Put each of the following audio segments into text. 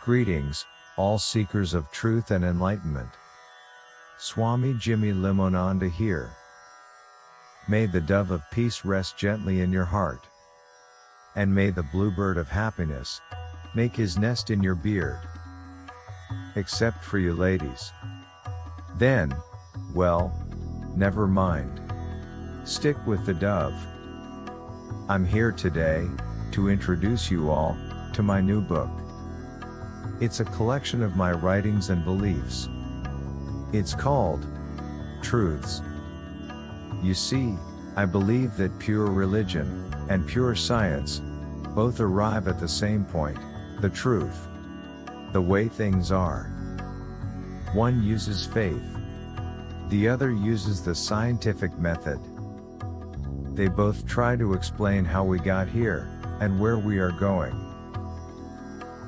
Greetings, all seekers of truth and enlightenment. Swami Jimmy Limonanda here. May the dove of peace rest gently in your heart. And may the bluebird of happiness make his nest in your beard. Except for you ladies. Then, well, never mind. Stick with the dove. I'm here today to introduce you all to my new book. It's a collection of my writings and beliefs. It's called Truths. You see, I believe that pure religion and pure science both arrive at the same point, the truth. The way things are. One uses faith. The other uses the scientific method. They both try to explain how we got here and where we are going.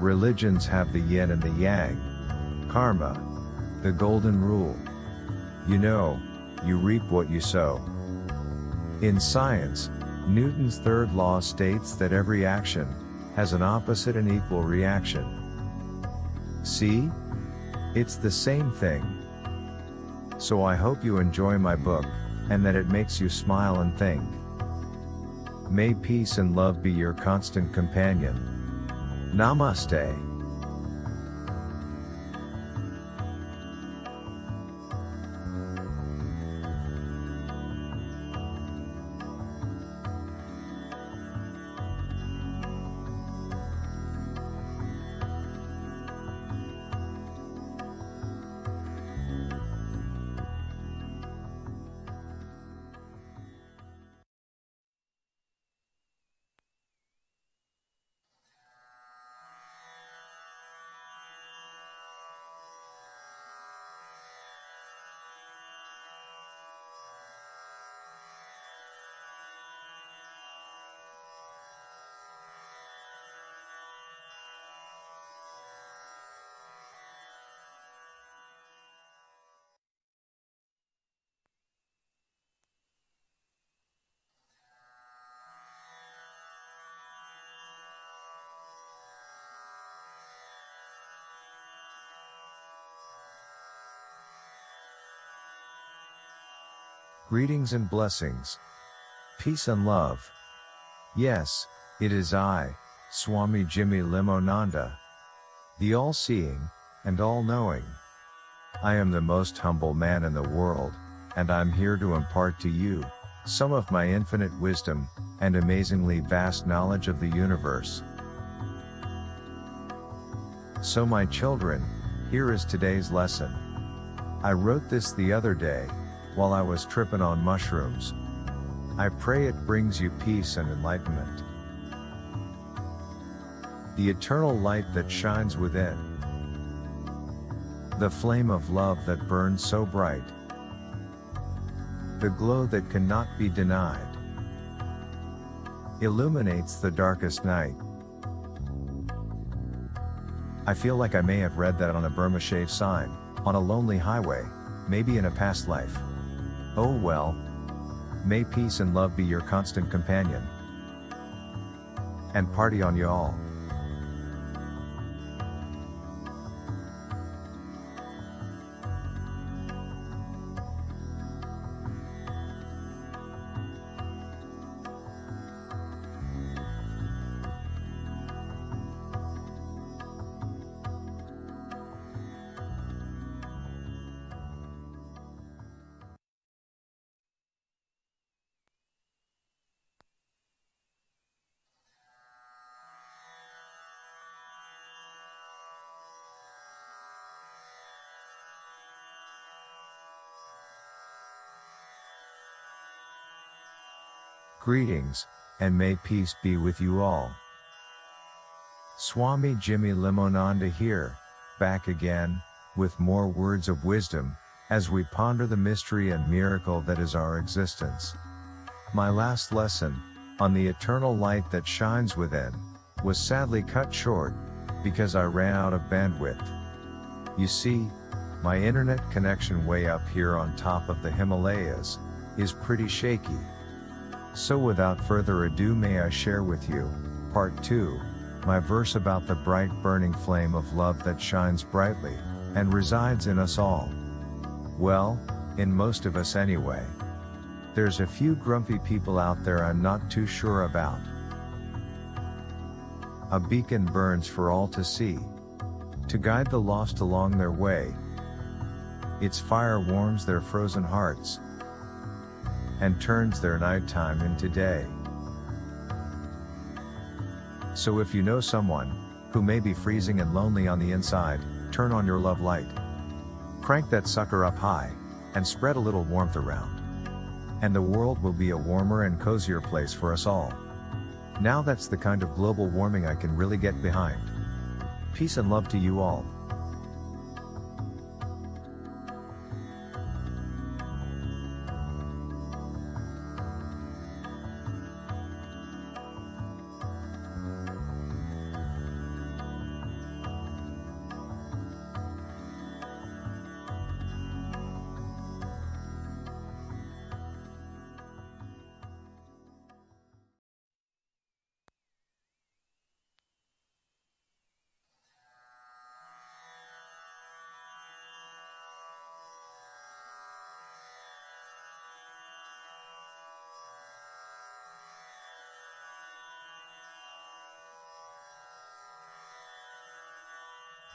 Religions have the yin and the yang, karma, the golden rule. You know, you reap what you sow. In science, Newton's third law states that every action has an opposite and equal reaction. See? It's the same thing. So I hope you enjoy my book, and that it makes you smile and think. May peace and love be your constant companion. Namaste. Greetings and blessings. Peace and love. Yes, it is I, Swami Jimmy Limonanda, the all-seeing and all-knowing. I am the most humble man in the world, and I'm here to impart to you some of my infinite wisdom and amazingly vast knowledge of the universe. So my children, here is today's lesson. I wrote this the other day, while I was tripping on mushrooms. I pray it brings you peace and enlightenment. The eternal light that shines within. The flame of love that burns so bright. The glow that cannot be denied. Illuminates the darkest night. I feel like I may have read that on a Burma shave sign, on a lonely highway, maybe in a past life. Oh well. May peace and love be your constant companion. And party on y'all. Greetings, and may peace be with you all. Swami Jimmy Limonanda here, back again, with more words of wisdom, as we ponder the mystery and miracle that is our existence. My last lesson, on the eternal light that shines within, was sadly cut short, because I ran out of bandwidth. You see, my internet connection way up here on top of the Himalayas is pretty shaky. So without further ado, may I share with you, part 2 my verse about the bright burning flame of love that shines brightly, and resides in us all. Well, in most of us anyway. There's a few grumpy people out there I'm not too sure about. A beacon burns for all to see, to guide the lost along their way. Its fire warms their frozen hearts, and turns their nighttime into day. So if you know someone, who may be freezing and lonely on the inside, turn on your love light. Crank that sucker up high, and spread a little warmth around. And the world will be a warmer and cozier place for us all. Now that's the kind of global warming I can really get behind. Peace and love to you all.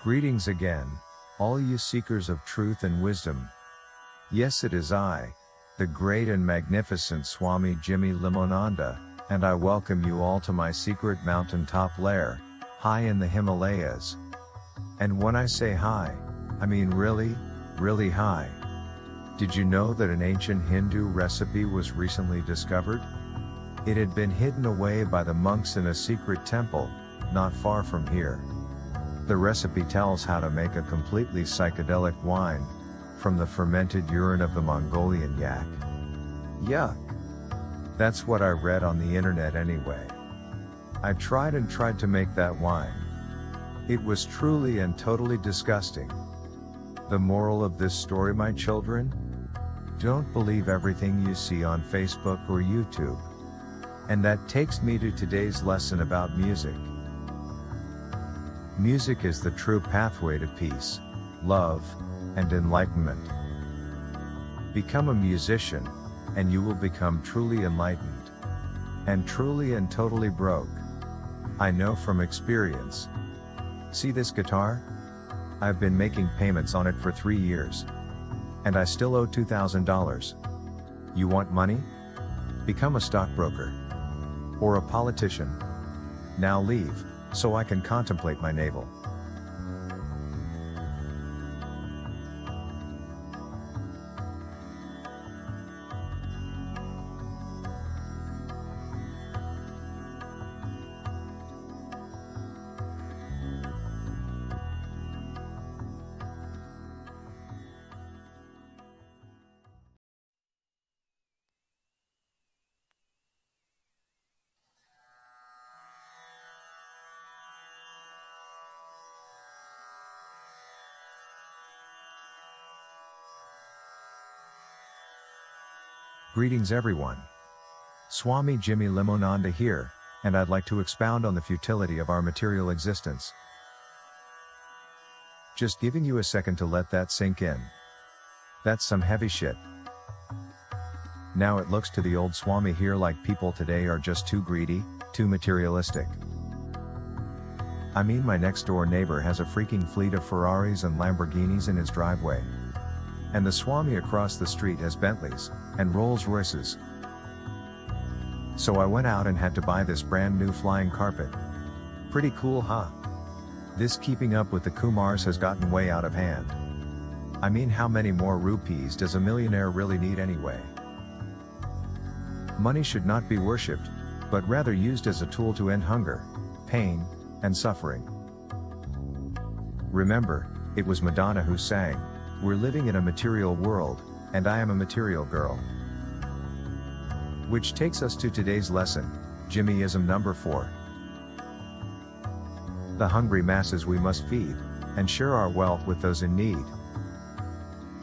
Greetings again, all you seekers of truth and wisdom. Yes, it is I, the great and magnificent Swami Jimmy Limonanda, and I welcome you all to my secret mountaintop lair, high in the Himalayas. And when I say high, I mean really, really high. Did you know that an ancient Hindu recipe was recently discovered? It had been hidden away by the monks in a secret temple, not far from here. The recipe tells how to make a completely psychedelic wine, from the fermented urine of the Mongolian yak. Yuck! That's what I read on the internet anyway. I tried to make that wine. It was truly and totally disgusting. The moral of this story, my children? Don't believe everything you see on Facebook or YouTube. And that takes me to today's lesson about music. Music is the true pathway to peace, love, and enlightenment. Become a musician, and you will become truly enlightened. And truly and totally broke. I know from experience. See this guitar? I've been making payments on it for 3 years. And I still owe $2,000. You want money? Become a stockbroker. Or a politician. Now leave, so I can contemplate my navel. Greetings everyone. Swami Jimmy Limonanda here, and I'd like to expound on the futility of our material existence. Just giving you a second to let that sink in. That's some heavy shit. Now it looks to the old Swami here like people today are just too greedy, too materialistic. I mean, my next door neighbor has a freaking fleet of Ferraris and Lamborghinis in his driveway. And the Swami across the street has Bentleys, and Rolls Royces. So I went out and had to buy this brand new flying carpet. Pretty cool, huh? This keeping up with the Kumars has gotten way out of hand. I mean, how many more rupees does a millionaire really need anyway? Money should not be worshipped, but rather used as a tool to end hunger, pain, and suffering. Remember, it was Madonna who sang, "We're living in a material world, and I am a material girl." Which takes us to today's lesson, Jimmyism number 4. The hungry masses we must feed, and share our wealth with those in need.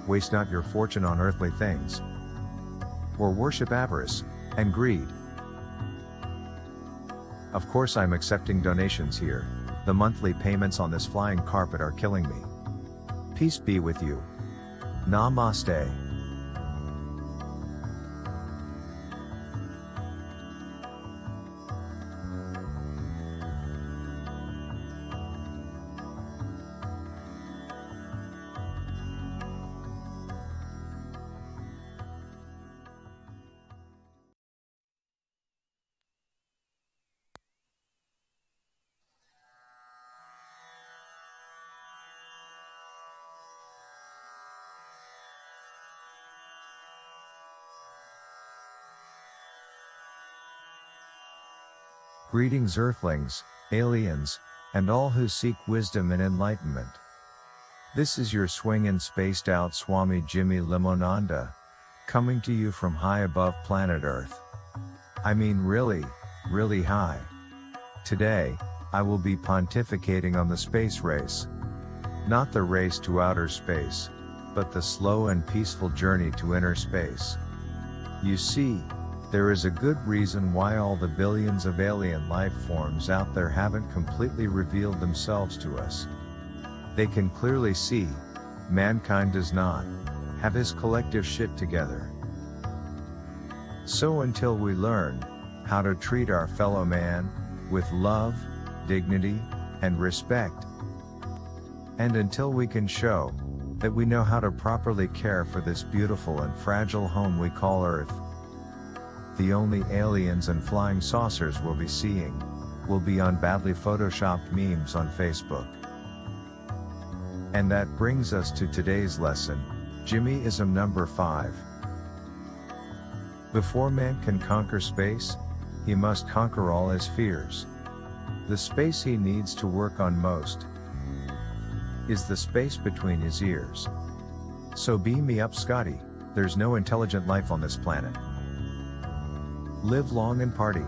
Waste not your fortune on earthly things, or worship avarice and greed. Of course I'm accepting donations here. The monthly payments on this flying carpet are killing me. Peace be with you. Namaste. Greetings Earthlings, aliens, and all who seek wisdom and enlightenment. This is your swingin' spaced out Swami Jimmy Limonanda, coming to you from high above planet Earth. I mean really, really high. Today, I will be pontificating on the space race. Not the race to outer space, but the slow and peaceful journey to inner space. You see, there is a good reason why all the billions of alien life forms out there haven't completely revealed themselves to us. They can clearly see, mankind does not have his collective shit together. So until we learn how to treat our fellow man with love, dignity, and respect, and until we can show that we know how to properly care for this beautiful and fragile home we call Earth, the only aliens and flying saucers we'll be seeing will be on badly photoshopped memes on Facebook. And that brings us to today's lesson, Jimmyism number 5. Before man can conquer space, he must conquer all his fears. The space he needs to work on most is the space between his ears. So beam me up, Scotty, there's no intelligent life on this planet. Live long and party.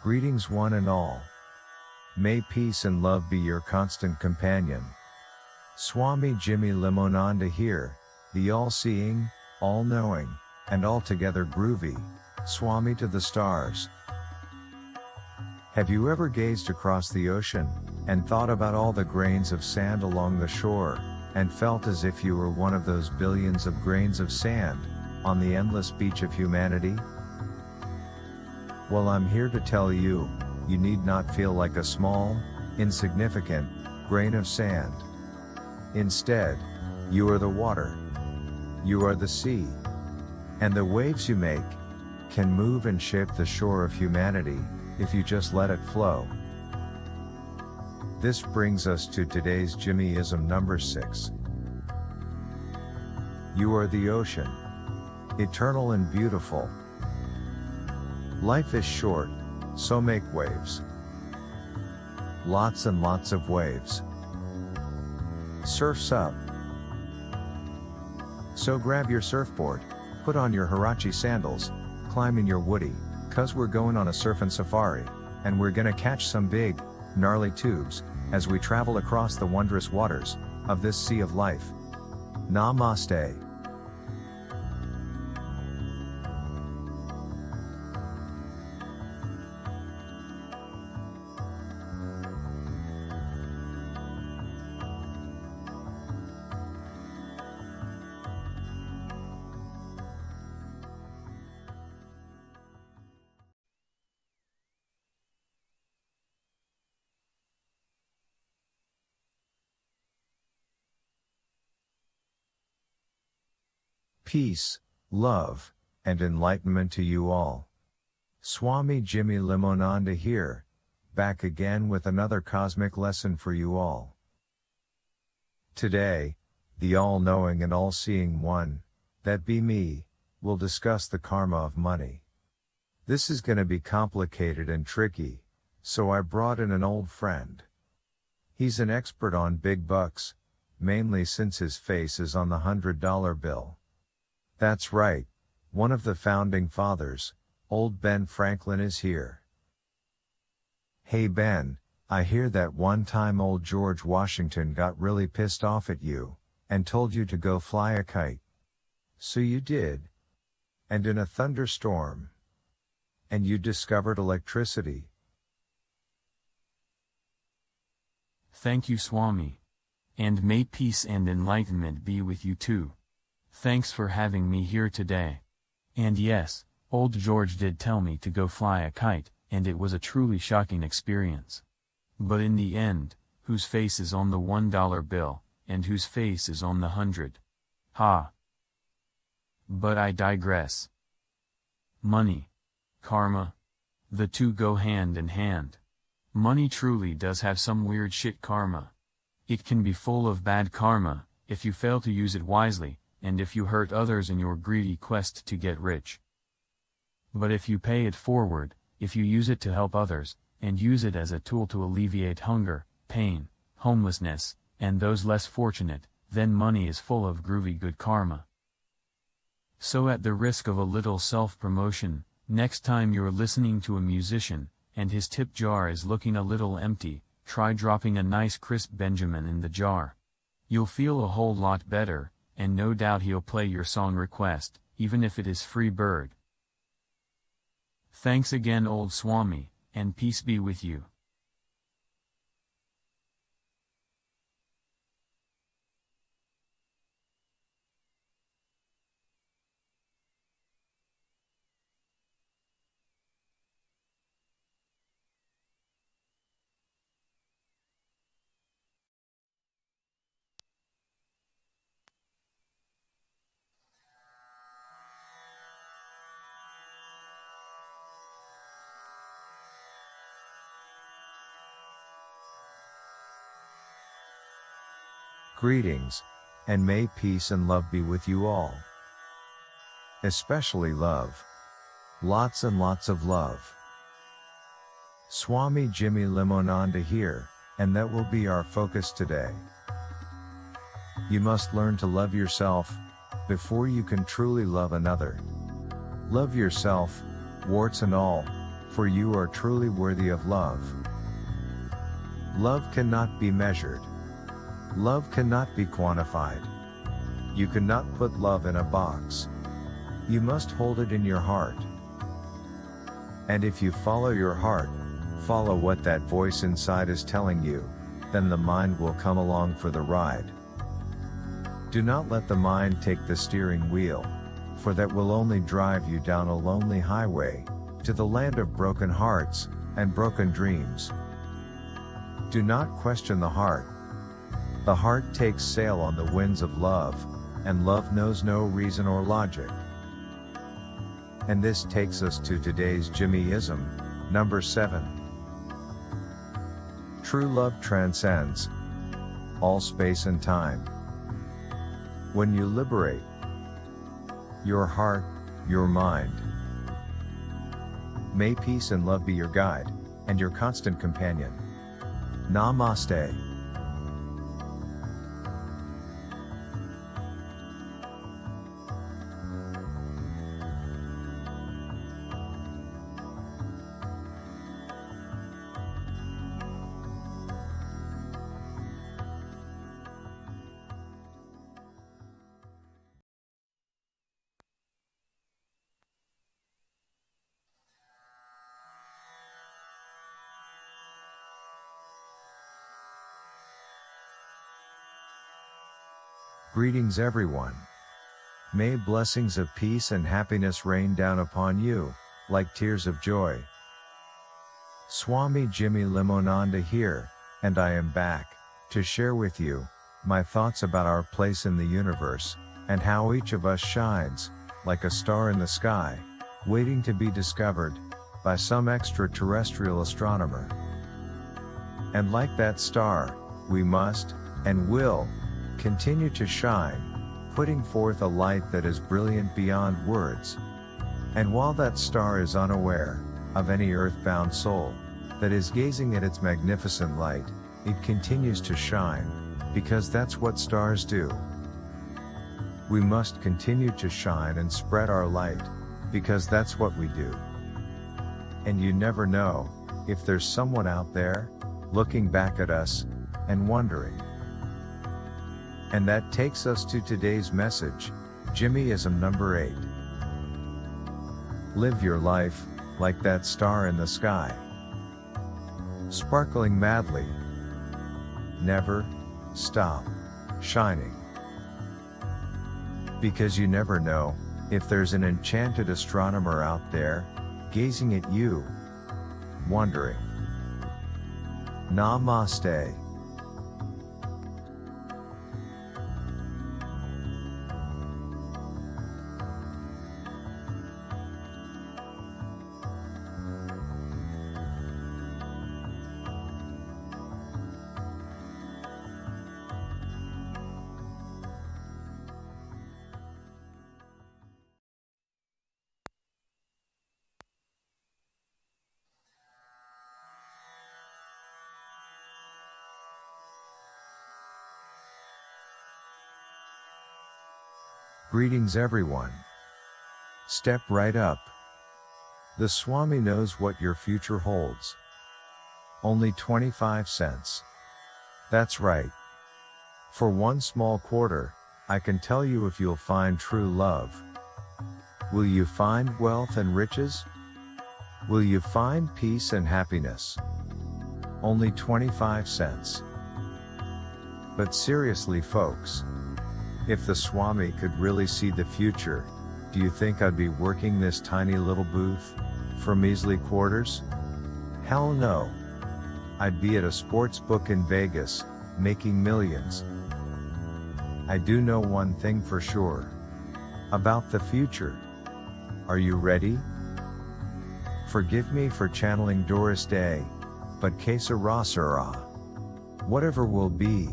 Greetings one and all. May peace and love be your constant companion. Swami Jimmy Limonanda here, the all-seeing, all-knowing, and altogether groovy Swami to the stars. Have you ever gazed across the ocean, and thought about all the grains of sand along the shore, and felt as if you were one of those billions of grains of sand on the endless beach of humanity? Well, I'm here to tell you, you need not feel like a small, insignificant grain of sand. Instead, you are the water. You are the sea. And the waves you make can move and shape the shore of humanity if you just let it flow. This brings us to today's Jimmyism number 6. You are the ocean, eternal and beautiful. Life is short, so make waves. Lots and lots of waves. Surf's up. So grab your surfboard, put on your Huarache sandals, climb in your woody, 'cause we're going on a surfing safari, and we're gonna catch some big, gnarly tubes, as we travel across the wondrous waters of this sea of life. Namaste. Peace, love, and enlightenment to you all. Swami Jimmy Limonanda here, back again with another cosmic lesson for you all. Today, the all-knowing and all-seeing one that be me, will discuss the karma of money. This is gonna be complicated and tricky, so I brought in an old friend. He's an expert on big bucks, mainly since his face is on the $100 bill. That's right, one of the founding fathers, old Ben Franklin is here. Hey Ben, I hear that one time old George Washington got really pissed off at you, and told you to go fly a kite. So you did. And in a thunderstorm. And you discovered electricity. Thank you, Swami. And may peace and enlightenment be with you too. Thanks for having me here today. And yes, old George did tell me to go fly a kite, and it was a truly shocking experience. But in the end, whose face is on the $1 bill, and whose face is on the 100? Ha! But I digress. Money. Karma. The two go hand in hand. Money truly does have some weird shit karma. It can be full of bad karma, if you fail to use it wisely, and if you hurt others in your greedy quest to get rich. But if you pay it forward, if you use it to help others, and use it as a tool to alleviate hunger, pain, homelessness, and those less fortunate, then money is full of groovy good karma. So at the risk of a little self-promotion, next time you're listening to a musician, and his tip jar is looking a little empty, try dropping a nice crisp Benjamin in the jar. You'll feel a whole lot better, and no doubt he'll play your song request, even if it is free bird. Thanks again, old Swami, and peace be with you. Greetings, and may peace and love be with you all. Especially love. Lots and lots of love. Swami Jimmy Limonanda here, and that will be our focus today. You must learn to love yourself, before you can truly love another. Love yourself, warts and all, for you are truly worthy of love. Love cannot be measured. Love cannot be quantified. You cannot put love in a box. You must hold it in your heart. And if you follow your heart, follow what that voice inside is telling you, then the mind will come along for the ride. Do not let the mind take the steering wheel, for that will only drive you down a lonely highway, to the land of broken hearts, and broken dreams. Do not question the heart. The heart takes sail on the winds of love, and love knows no reason or logic. And this takes us to today's Jimmyism, number 7. True love transcends all space and time. When you liberate your heart, your mind, may peace and love be your guide, and your constant companion. Namaste. Greetings everyone. May blessings of peace and happiness rain down upon you, like tears of joy. Swami Jimmy Limonanda here, and I am back, to share with you, my thoughts about our place in the universe, and how each of us shines, like a star in the sky, waiting to be discovered, by some extraterrestrial astronomer. And like that star, we must, and will, continue to shine, putting forth a light that is brilliant beyond words. And while that star is unaware of any earthbound soul that is gazing at its magnificent light, it continues to shine, because that's what stars do. We must continue to shine and spread our light, because that's what we do. And you never know if there's someone out there looking back at us and wondering. And that takes us to today's message, Jimmyism number 8. Live your life like that star in the sky, sparkling madly. Never stop shining. Because you never know if there's an enchanted astronomer out there gazing at you, wondering. Namaste. Greetings everyone. Step right up. The Swami knows what your future holds. Only 25 cents. That's right. For one small quarter, I can tell you if you'll find true love. Will you find wealth and riches? Will you find peace and happiness? Only 25 cents. But seriously folks, if the Swami could really see the future, do you think I'd be working this tiny little booth for measly quarters? Hell no. I'd be at a sports book in Vegas, making millions. I do know one thing for sure about the future. Are you ready? Forgive me for channeling Doris Day, but que sera sera. Whatever will be,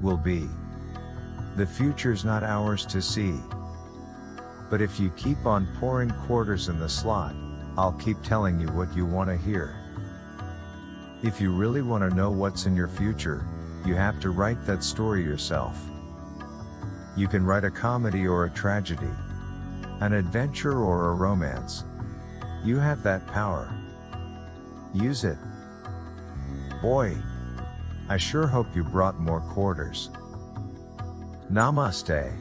will be. The future's not ours to see. But if you keep on pouring quarters in the slot, I'll keep telling you what you want to hear. If you really want to know what's in your future, you have to write that story yourself. You can write a comedy or a tragedy, an adventure or a romance. You have that power. Use it. Boy, I sure hope you brought more quarters. Namaste.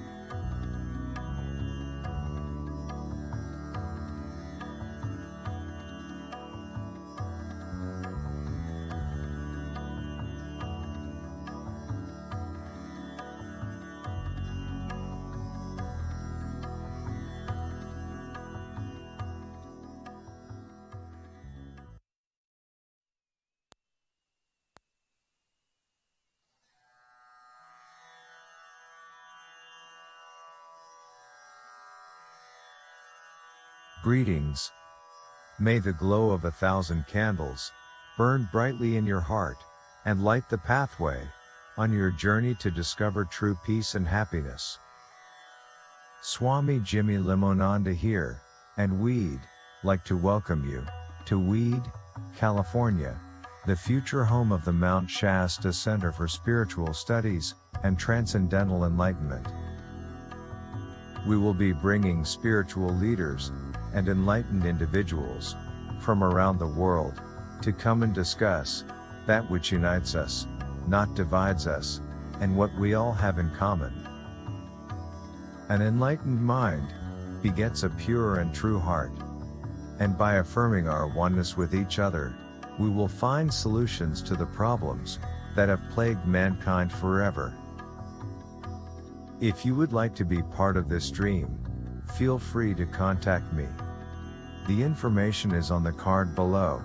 Greetings. May the glow of 1,000 candles burn brightly in your heart and light the pathway on your journey to discover true peace and happiness. Swami Jimmy Limonanda here, and we'd like to welcome you to Weed, California, the future home of the Mount Shasta Center for Spiritual Studies and Transcendental Enlightenment. We will be bringing spiritual leaders and enlightened individuals from around the world to come and discuss that which unites us, not divides us, and what we all have in common. An enlightened mind begets a pure and true heart, and by affirming our oneness with each other, we will find solutions to the problems that have plagued mankind forever. If you would like to be part of this dream, feel free to contact me. The information is on the card below.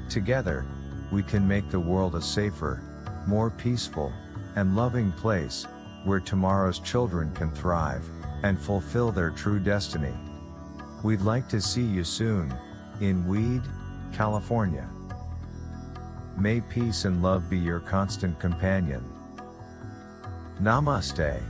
Together, we can make the world a safer, more peaceful, and loving place, where tomorrow's children can thrive and fulfill their true destiny. We'd like to see you soon, in Weed, California. May peace and love be your constant companion. Namaste.